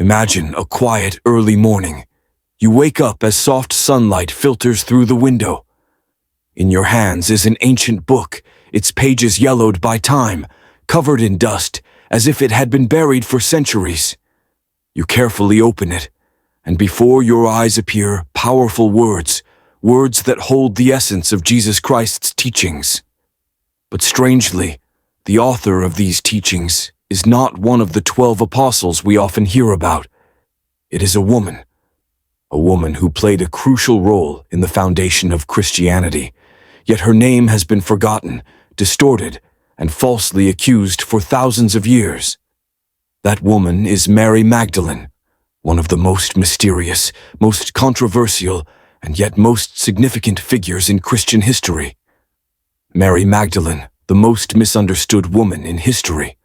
Imagine a quiet, early morning. You wake up as soft sunlight filters through the window. In your hands is an ancient book, its pages yellowed by time, covered in dust, as if it had been buried for centuries. You carefully open it, and before your eyes appear powerful words, words that hold the essence of Jesus Christ's teachings. But strangely, the author of these teachings is not one of the 12 apostles we often hear about. It is a woman who played a crucial role in the foundation of Christianity, yet her name has been forgotten, distorted, and falsely accused for thousands of years. That woman is Mary Magdalene, one of the most mysterious, most controversial, and yet most significant figures in Christian history. Mary Magdalene, the most misunderstood woman in history.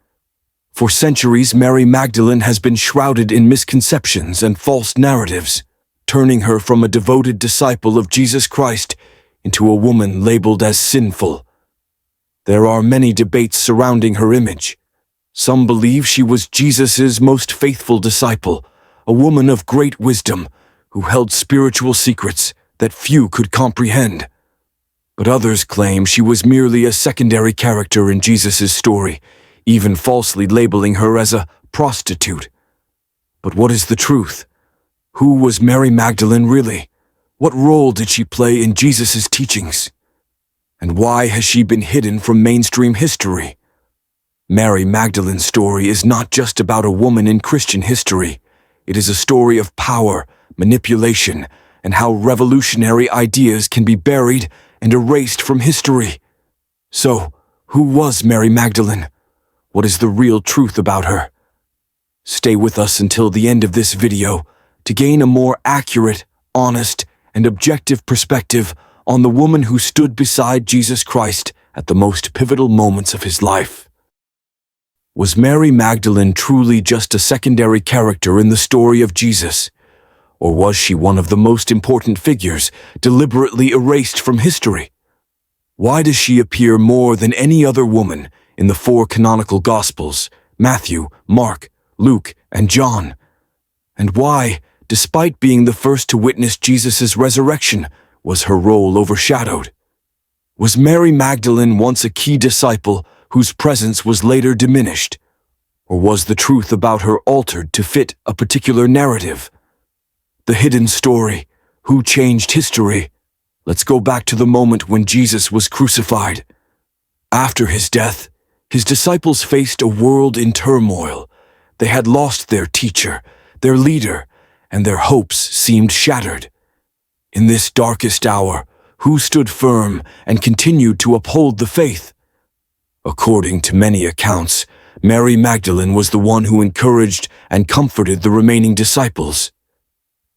For centuries, Mary Magdalene has been shrouded in misconceptions and false narratives, turning her from a devoted disciple of Jesus Christ into a woman labeled as sinful. There are many debates surrounding her image. Some believe she was Jesus' most faithful disciple, a woman of great wisdom who held spiritual secrets that few could comprehend. But others claim she was merely a secondary character in Jesus' story, even falsely labeling her as a prostitute. But what is the truth? Who was Mary Magdalene really? What role did she play in Jesus' teachings? And why has she been hidden from mainstream history? Mary Magdalene's story is not just about a woman in Christian history. It is a story of power, manipulation, and how revolutionary ideas can be buried and erased from history. So, who was Mary Magdalene? What is the real truth about her? Stay with us until the end of this video to gain a more accurate, honest, and objective perspective on the woman who stood beside Jesus Christ at the most pivotal moments of his life. Was Mary Magdalene truly just a secondary character in the story of Jesus? Or was she one of the most important figures, deliberately erased from history? Why does she appear more than any other woman in the 4 canonical Gospels, Matthew, Mark, Luke, and John? And why, despite being the first to witness Jesus' resurrection, was her role overshadowed? Was Mary Magdalene once a key disciple whose presence was later diminished? Or was the truth about her altered to fit a particular narrative? The hidden story, who changed history? Let's go back to the moment when Jesus was crucified. After his death, his disciples faced a world in turmoil. They had lost their teacher, their leader, and their hopes seemed shattered. In this darkest hour, who stood firm and continued to uphold the faith? According to many accounts, Mary Magdalene was the one who encouraged and comforted the remaining disciples.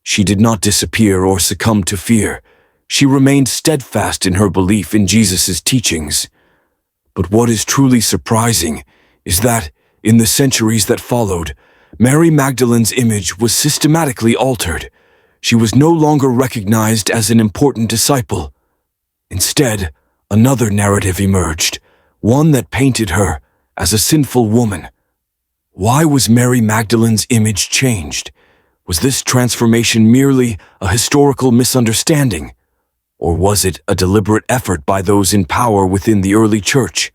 She did not disappear or succumb to fear. She remained steadfast in her belief in Jesus' teachings. But what is truly surprising is that, in the centuries that followed, Mary Magdalene's image was systematically altered. She was no longer recognized as an important disciple. Instead, another narrative emerged, one that painted her as a sinful woman. Why was Mary Magdalene's image changed? Was this transformation merely a historical misunderstanding? Or was it a deliberate effort by those in power within the early church?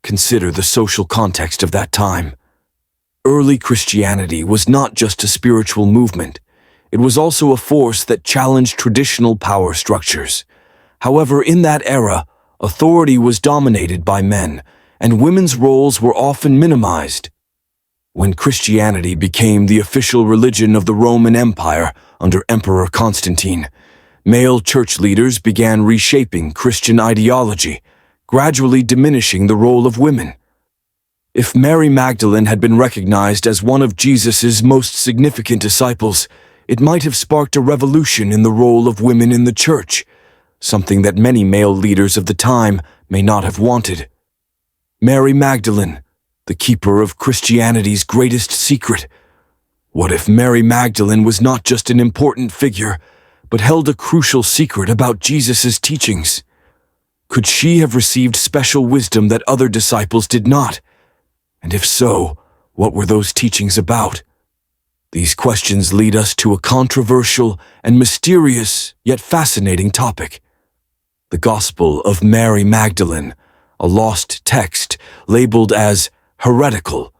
Consider the social context of that time. Early Christianity was not just a spiritual movement. It was also a force that challenged traditional power structures. However, in that era, authority was dominated by men, and women's roles were often minimized. When Christianity became the official religion of the Roman Empire under Emperor Constantine, male church leaders began reshaping Christian ideology, gradually diminishing the role of women. If Mary Magdalene had been recognized as one of Jesus' most significant disciples, it might have sparked a revolution in the role of women in the church, something that many male leaders of the time may not have wanted. Mary Magdalene, the keeper of Christianity's greatest secret. What if Mary Magdalene was not just an important figure, but held a crucial secret about Jesus' teachings? Could she have received special wisdom that other disciples did not? And if so, what were those teachings about? These questions lead us to a controversial and mysterious yet fascinating topic: the Gospel of Mary Magdalene, a lost text labeled as heretical,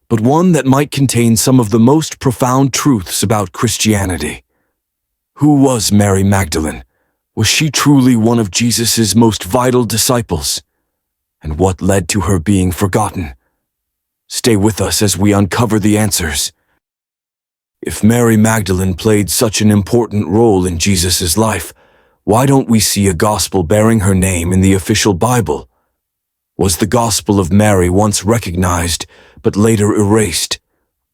but one that might contain some of the most profound truths about Christianity. Who was Mary Magdalene? Was she truly one of Jesus' most vital disciples? And what led to her being forgotten? Stay with us as we uncover the answers. If Mary Magdalene played such an important role in Jesus' life, why don't we see a gospel bearing her name in the official Bible? Was the Gospel of Mary once recognized, but later erased?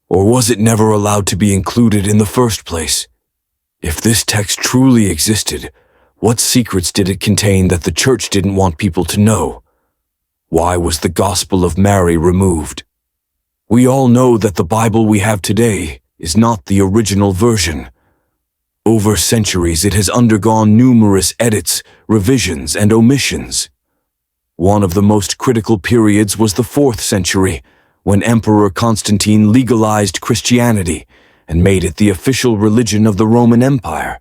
Or was it never allowed to be included in the first place? If this text truly existed, what secrets did it contain that the church didn't want people to know? Why was the Gospel of Mary removed? We all know that the Bible we have today is not the original version. Over centuries, it has undergone numerous edits, revisions, and omissions. One of the most critical periods was the 4th century, when Emperor Constantine legalized Christianity and made it the official religion of the Roman Empire.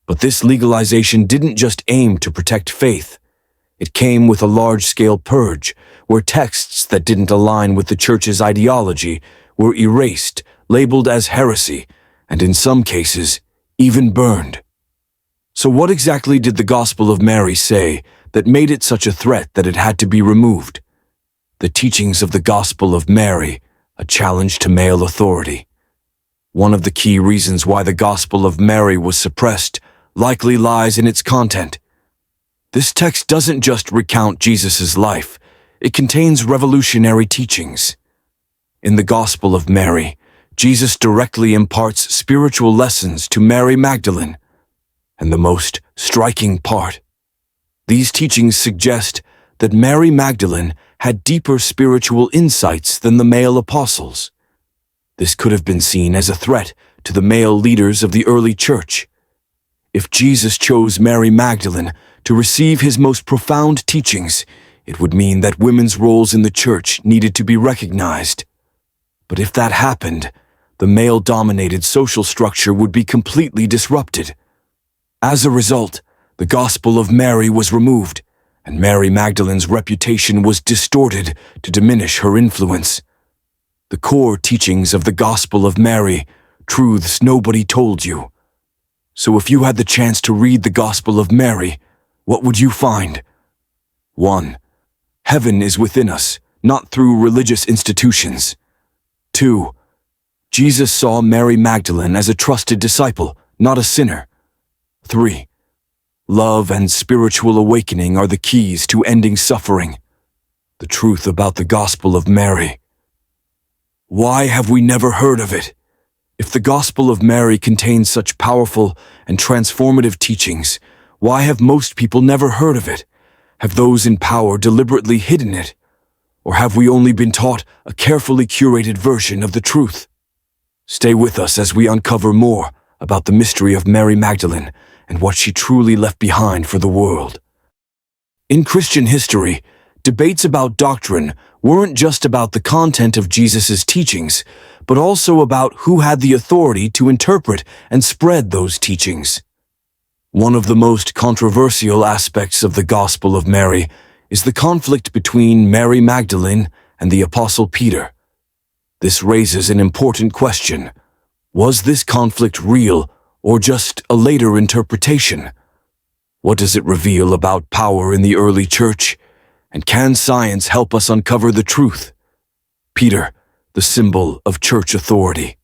But this legalization didn't just aim to protect faith. It came with a large-scale purge, where texts that didn't align with the church's ideology were erased, labeled as heresy, and in some cases, even burned. So what exactly did the Gospel of Mary say that made it such a threat that it had to be removed? The teachings of the Gospel of Mary, a challenge to male authority. One of the key reasons why the Gospel of Mary was suppressed likely lies in its content. This text doesn't just recount Jesus' life, it contains revolutionary teachings. In the Gospel of Mary, Jesus directly imparts spiritual lessons to Mary Magdalene. And the most striking part, these teachings suggest that Mary Magdalene had deeper spiritual insights than the male apostles. This could have been seen as a threat to the male leaders of the early church. If Jesus chose Mary Magdalene to receive his most profound teachings, it would mean that women's roles in the church needed to be recognized. But if that happened, the male-dominated social structure would be completely disrupted. As a result, the Gospel of Mary was removed, and Mary Magdalene's reputation was distorted to diminish her influence. The core teachings of the Gospel of Mary, truths nobody told you. So if you had the chance to read the Gospel of Mary, what would you find? 1. Heaven is within us, not through religious institutions. 2. Jesus saw Mary Magdalene as a trusted disciple, not a sinner. 3. Love and spiritual awakening are the keys to ending suffering. The truth about the Gospel of Mary. Why have we never heard of it? If the Gospel of Mary contains such powerful and transformative teachings, why have most people never heard of it? Have those in power deliberately hidden it? Or have we only been taught a carefully curated version of the truth? Stay with us as we uncover more about the mystery of Mary Magdalene and what she truly left behind for the world. In Christian history, debates about doctrine weren't just about the content of Jesus' teachings, but also about who had the authority to interpret and spread those teachings. One of the most controversial aspects of the Gospel of Mary is the conflict between Mary Magdalene and the Apostle Peter. This raises an important question. Was this conflict real or just a later interpretation? What does it reveal about power in the early church? And can science help us uncover the truth? Peter, the symbol of church authority.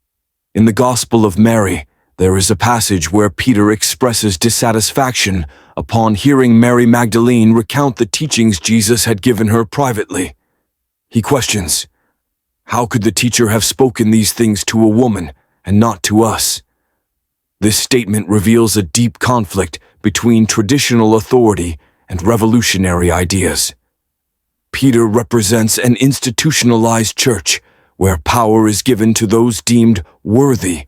In the Gospel of Mary, there is a passage where Peter expresses dissatisfaction upon hearing Mary Magdalene recount the teachings Jesus had given her privately. He questions, how could the teacher have spoken these things to a woman and not to us? This statement reveals a deep conflict between traditional authority and revolutionary ideas. Peter represents an institutionalized church where power is given to those deemed worthy.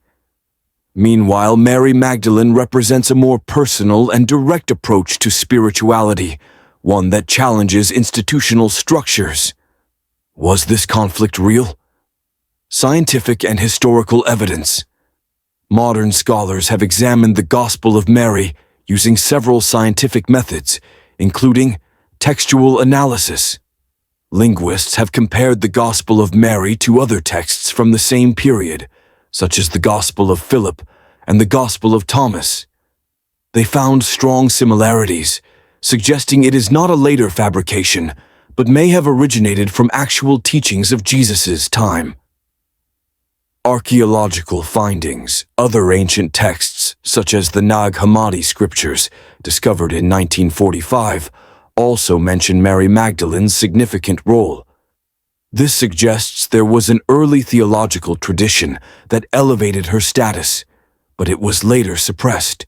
Meanwhile, Mary Magdalene represents a more personal and direct approach to spirituality, one that challenges institutional structures. Was this conflict real? Scientific and historical evidence. Modern scholars have examined the Gospel of Mary using several scientific methods, including textual analysis. Linguists have compared the Gospel of Mary to other texts from the same period, such as the Gospel of Philip and the Gospel of Thomas. They found strong similarities, suggesting it is not a later fabrication, but may have originated from actual teachings of Jesus' time. Archaeological findings. Other ancient texts, such as the Nag Hammadi scriptures, discovered in 1945, also mention Mary Magdalene's significant role. This suggests there was an early theological tradition that elevated her status, but it was later suppressed.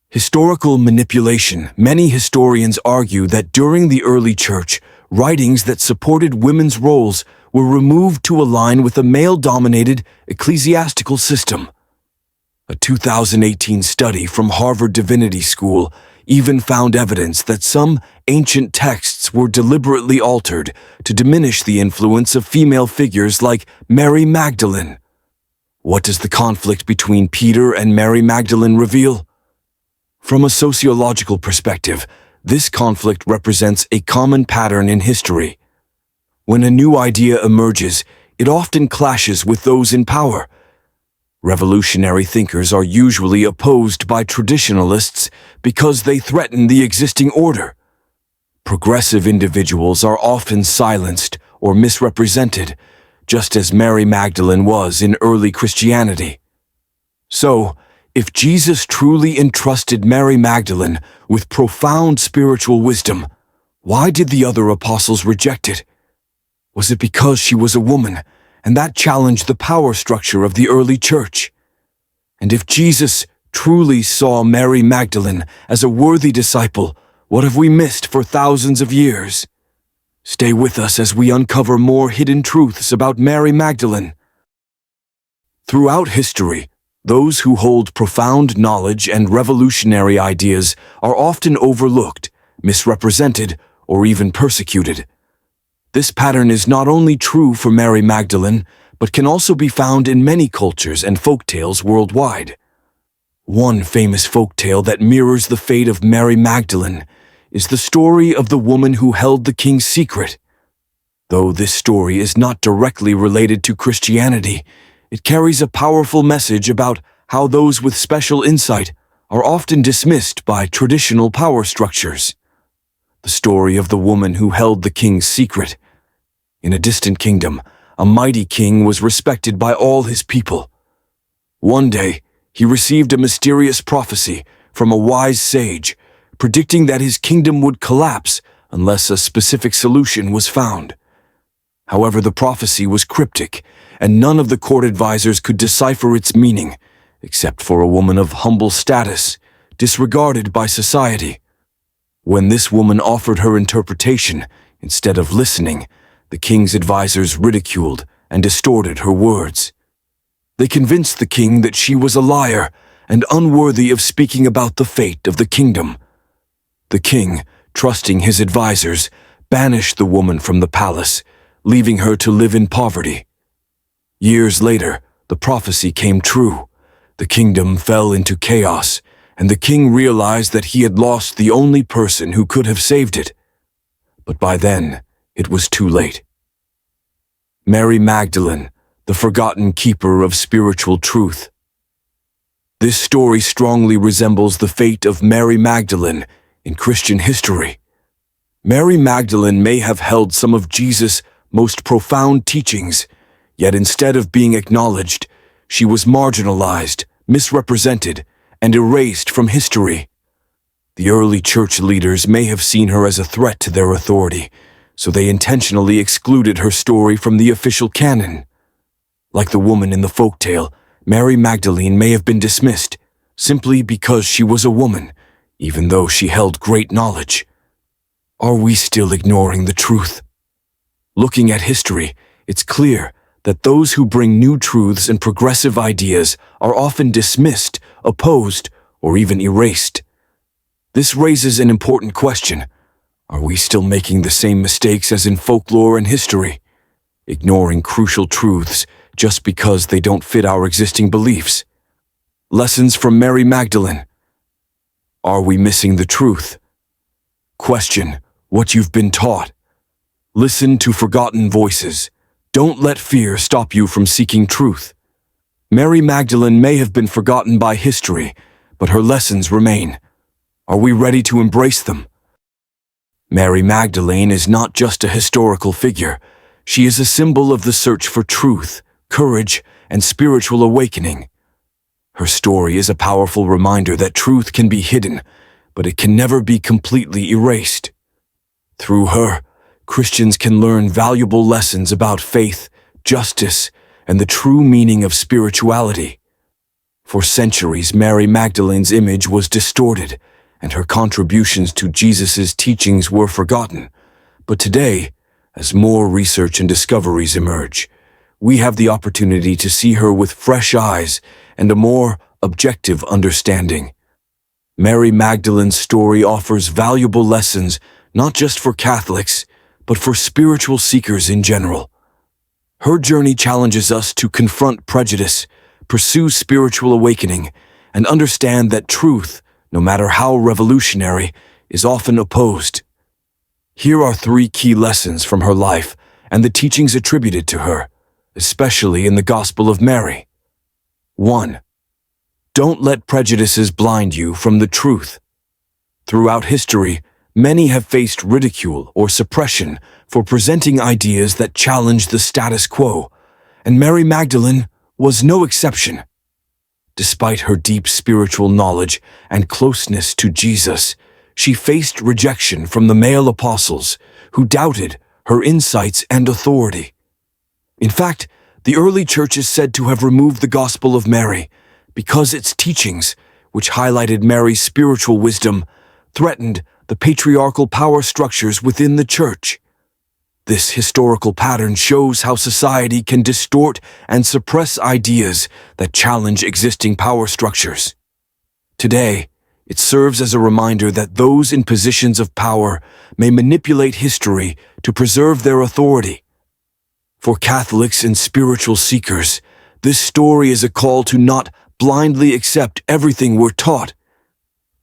Historical manipulation. Many historians argue that during the early church, writings that supported women's roles were removed to align with a male-dominated ecclesiastical system. A 2018 study from Harvard Divinity School even found evidence that some ancient texts were deliberately altered to diminish the influence of female figures like Mary Magdalene. What does the conflict between Peter and Mary Magdalene reveal? From a sociological perspective, this conflict represents a common pattern in history. When a new idea emerges, it often clashes with those in power. Revolutionary thinkers are usually opposed by traditionalists because they threaten the existing order. Progressive individuals are often silenced or misrepresented, just as Mary Magdalene was in early Christianity. So, if Jesus truly entrusted Mary Magdalene with profound spiritual wisdom, why did the other apostles reject it? Was it because she was a woman, and that challenged the power structure of the early church? And if Jesus truly saw Mary Magdalene as a worthy disciple, what have we missed for thousands of years? Stay with us as we uncover more hidden truths about Mary Magdalene. Throughout history, those who hold profound knowledge and revolutionary ideas are often overlooked, misrepresented, or even persecuted. This pattern is not only true for Mary Magdalene, but can also be found in many cultures and folktales worldwide. One famous folktale that mirrors the fate of Mary Magdalene is the story of the woman who held the king's secret. Though this story is not directly related to Christianity, it carries a powerful message about how those with special insight are often dismissed by traditional power structures. The story of the woman who held the king's secret. In a distant kingdom, a mighty king was respected by all his people. One day, he received a mysterious prophecy from a wise sage, predicting that his kingdom would collapse unless a specific solution was found. However, the prophecy was cryptic, and none of the court advisors could decipher its meaning, except for a woman of humble status, disregarded by society. When this woman offered her interpretation, instead of listening, the king's advisors ridiculed and distorted her words. They convinced the king that she was a liar and unworthy of speaking about the fate of the kingdom. The king, trusting his advisors, banished the woman from the palace, leaving her to live in poverty. Years later, the prophecy came true. The kingdom fell into chaos, and the king realized that he had lost the only person who could have saved it. But by then, it was too late. Mary Magdalene, the forgotten keeper of spiritual truth. This story strongly resembles the fate of Mary Magdalene in Christian history. Mary Magdalene may have held some of Jesus' most profound teachings, yet instead of being acknowledged, she was marginalized, misrepresented, and erased from history. The early church leaders may have seen her as a threat to their authority, so they intentionally excluded her story from the official canon. Like the woman in the folktale, Mary Magdalene may have been dismissed simply because she was a woman, even though she held great knowledge. Are we still ignoring the truth? Looking at history, it's clear that those who bring new truths and progressive ideas are often dismissed, opposed, or even erased. This raises an important question. Are we still making the same mistakes as in folklore and history? Ignoring crucial truths, just because they don't fit our existing beliefs. Lessons from Mary Magdalene. Are we missing the truth? Question what you've been taught. Listen to forgotten voices. Don't let fear stop you from seeking truth. Mary Magdalene may have been forgotten by history, but her lessons remain. Are we ready to embrace them? Mary Magdalene is not just a historical figure. She is a symbol of the search for truth, courage, and spiritual awakening. Her story is a powerful reminder that truth can be hidden, but it can never be completely erased. Through her, Christians can learn valuable lessons about faith, justice, and the true meaning of spirituality. For centuries, Mary Magdalene's image was distorted, and her contributions to Jesus' teachings were forgotten. But today, as more research and discoveries emerge, we have the opportunity to see her with fresh eyes and a more objective understanding. Mary Magdalene's story offers valuable lessons not just for Catholics, but for spiritual seekers in general. Her journey challenges us to confront prejudice, pursue spiritual awakening, and understand that truth, no matter how revolutionary, is often opposed. Here are 3 key lessons from her life and the teachings attributed to her, especially in the Gospel of Mary. 1. Don't let prejudices blind you from the truth. Throughout history, many have faced ridicule or suppression for presenting ideas that challenge the status quo, and Mary Magdalene was no exception. Despite her deep spiritual knowledge and closeness to Jesus, she faced rejection from the male apostles, who doubted her insights and authority. In fact, the early church is said to have removed the Gospel of Mary because its teachings, which highlighted Mary's spiritual wisdom, threatened the patriarchal power structures within the church. This historical pattern shows how society can distort and suppress ideas that challenge existing power structures. Today, it serves as a reminder that those in positions of power may manipulate history to preserve their authority. For Catholics and spiritual seekers, this story is a call to not blindly accept everything we're taught.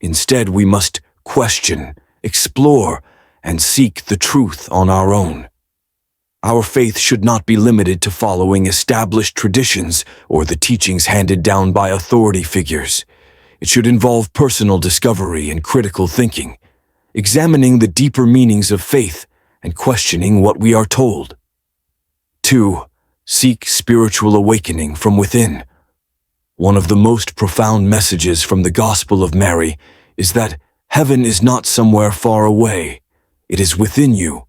Instead, we must question, explore, and seek the truth on our own. Our faith should not be limited to following established traditions or the teachings handed down by authority figures. It should involve personal discovery and critical thinking, examining the deeper meanings of faith and questioning what we are told. 2. Seek spiritual awakening from within. One of the most profound messages from the Gospel of Mary is that heaven is not somewhere far away. It is within you.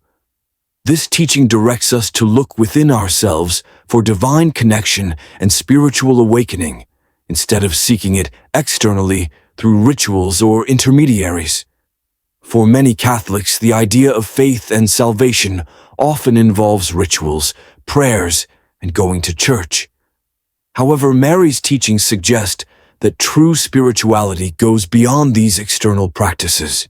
This teaching directs us to look within ourselves for divine connection and spiritual awakening, instead of seeking it externally through rituals or intermediaries. For many Catholics, the idea of faith and salvation often involves rituals, prayers, and going to church. However, Mary's teachings suggest that true spirituality goes beyond these external practices.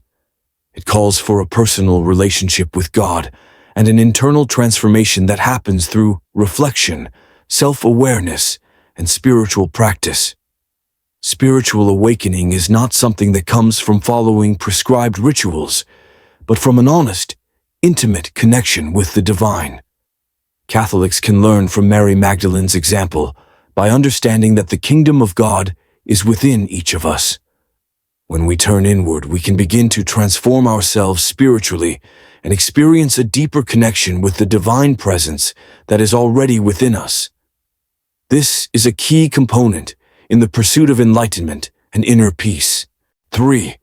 It calls for a personal relationship with God and an internal transformation that happens through reflection, self-awareness, and spiritual practice. Spiritual awakening is not something that comes from following prescribed rituals, but from an honest, intimate connection with the divine. Catholics can learn from Mary Magdalene's example by understanding that the kingdom of God is within each of us. When we turn inward, we can begin to transform ourselves spiritually and experience a deeper connection with the divine presence that is already within us. This is a key component in the pursuit of enlightenment and inner peace. 3.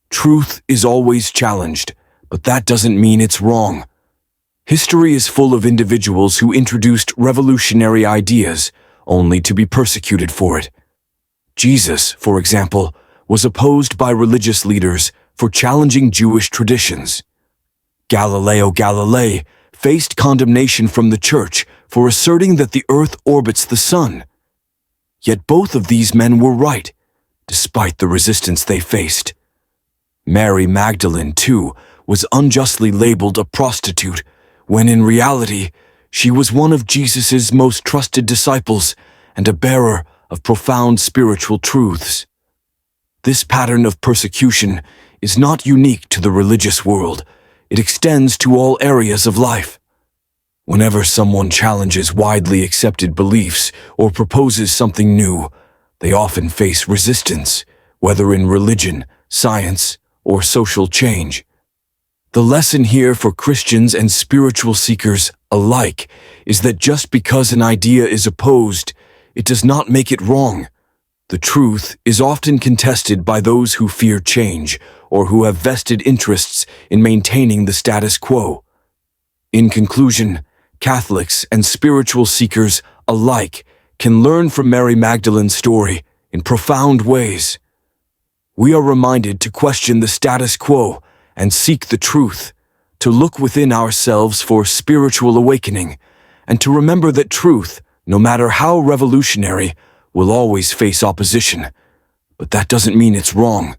Truth is always challenged, but that doesn't mean it's wrong. History is full of individuals who introduced revolutionary ideas only to be persecuted for it. Jesus, for example, was opposed by religious leaders for challenging Jewish traditions. Galileo Galilei faced condemnation from the church for asserting that the earth orbits the sun. Yet both of these men were right, despite the resistance they faced. Mary Magdalene, too, was unjustly labeled a prostitute, when in reality, She was one of Jesus' most trusted disciples and a bearer of profound spiritual truths. This pattern of persecution is not unique to the religious world. It extends to all areas of life. Whenever someone challenges widely accepted beliefs or proposes something new, they often face resistance, whether in religion, science, or social change. The lesson here for Christians and spiritual seekers alike is that just because an idea is opposed, it does not make it wrong. The truth is often contested by those who fear change or who have vested interests in maintaining the status quo. In conclusion, Catholics and spiritual seekers alike can learn from Mary Magdalene's story in profound ways. We are reminded to question the status quo and seek the truth, to look within ourselves for spiritual awakening, and to remember that truth, no matter how revolutionary, will always face opposition. But that doesn't mean it's wrong.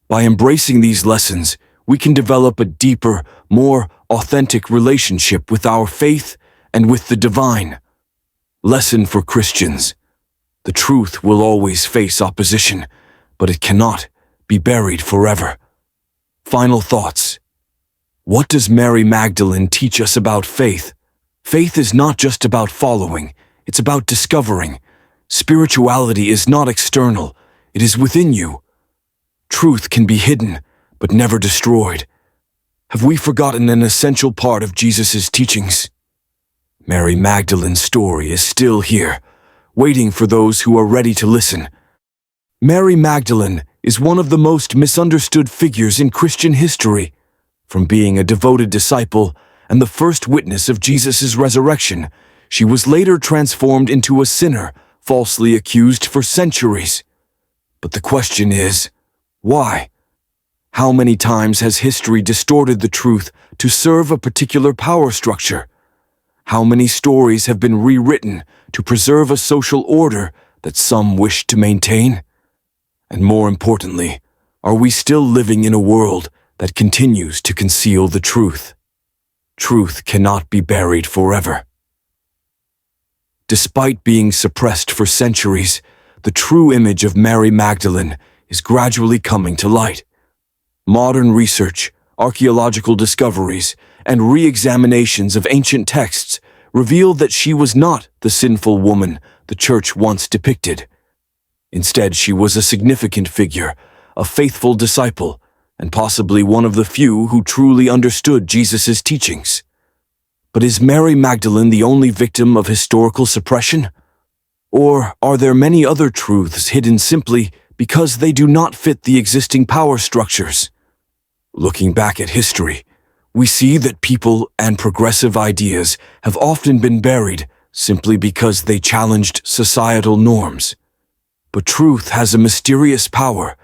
By embracing these lessons, we can develop a deeper, more authentic relationship with our faith and with the divine. Lesson for Christians: the truth will always face opposition, but it cannot be buried forever. Final thoughts. What does Mary Magdalene teach us about faith? Faith is not just about following, it's about discovering. Spirituality is not external, it is within you. Truth can be hidden, but never destroyed. Have we forgotten an essential part of Jesus' teachings? Mary Magdalene's story is still here, waiting for those who are ready to listen. Mary Magdalene is one of the most misunderstood figures in Christian history. From being a devoted disciple and the first witness of Jesus' resurrection, she was later transformed into a sinner, falsely accused for centuries. But the question is, why? How many times has history distorted the truth to serve a particular power structure? How many stories have been rewritten to preserve a social order that some wish to maintain? And more importantly, are we still living in a world that continues to conceal the truth? Truth cannot be buried forever. Despite being suppressed for centuries, the true image of Mary Magdalene is gradually coming to light. Modern research, archaeological discoveries, and re-examinations of ancient texts reveal that she was not the sinful woman the Church once depicted. Instead, she was a significant figure, a faithful disciple, and possibly one of the few who truly understood Jesus' teachings. But is Mary Magdalene the only victim of historical suppression? Or are there many other truths hidden simply because they do not fit the existing power structures? Looking back at history, we see that people and progressive ideas have often been buried simply because they challenged societal norms. But truth has a mysterious power.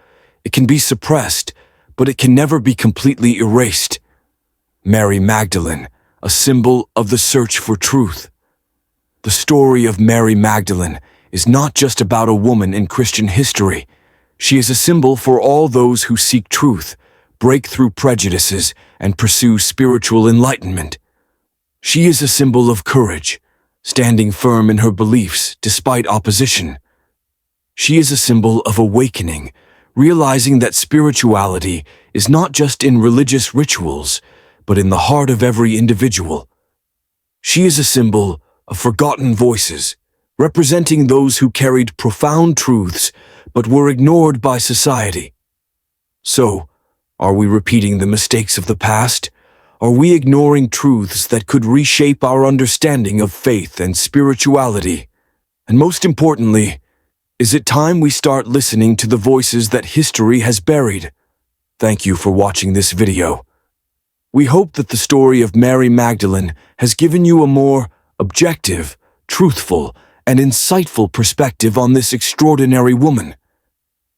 It can be suppressed, but it can never be completely erased. Mary Magdalene, a symbol of the search for truth. The story of Mary Magdalene is not just about a woman in Christian history. She is a symbol for all those who seek truth, break through prejudices, and pursue spiritual enlightenment. She is a symbol of courage, standing firm in her beliefs despite opposition. She is a symbol of awakening, realizing that spirituality is not just in religious rituals, but in the heart of every individual. She is a symbol of forgotten voices, representing those who carried profound truths but were ignored by society. So, are we repeating the mistakes of the past? Are we ignoring truths that could reshape our understanding of faith and spirituality? And most importantly, is it time we start listening to the voices that history has buried? Thank you for watching this video. We hope that the story of Mary Magdalene has given you a more objective, truthful, and insightful perspective on this extraordinary woman.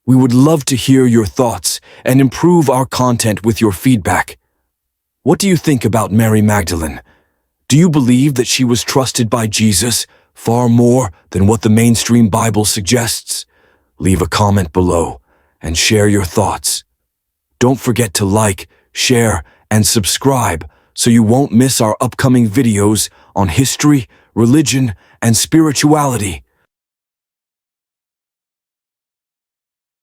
We would love to hear your thoughts and improve our content with your feedback. What do you think about Mary Magdalene? Do you believe that she was trusted by Jesus far more than what the mainstream Bible suggests? Leave a comment below and share your thoughts. Don't forget to like, share, and subscribe so you won't miss our upcoming videos on history, religion, and spirituality.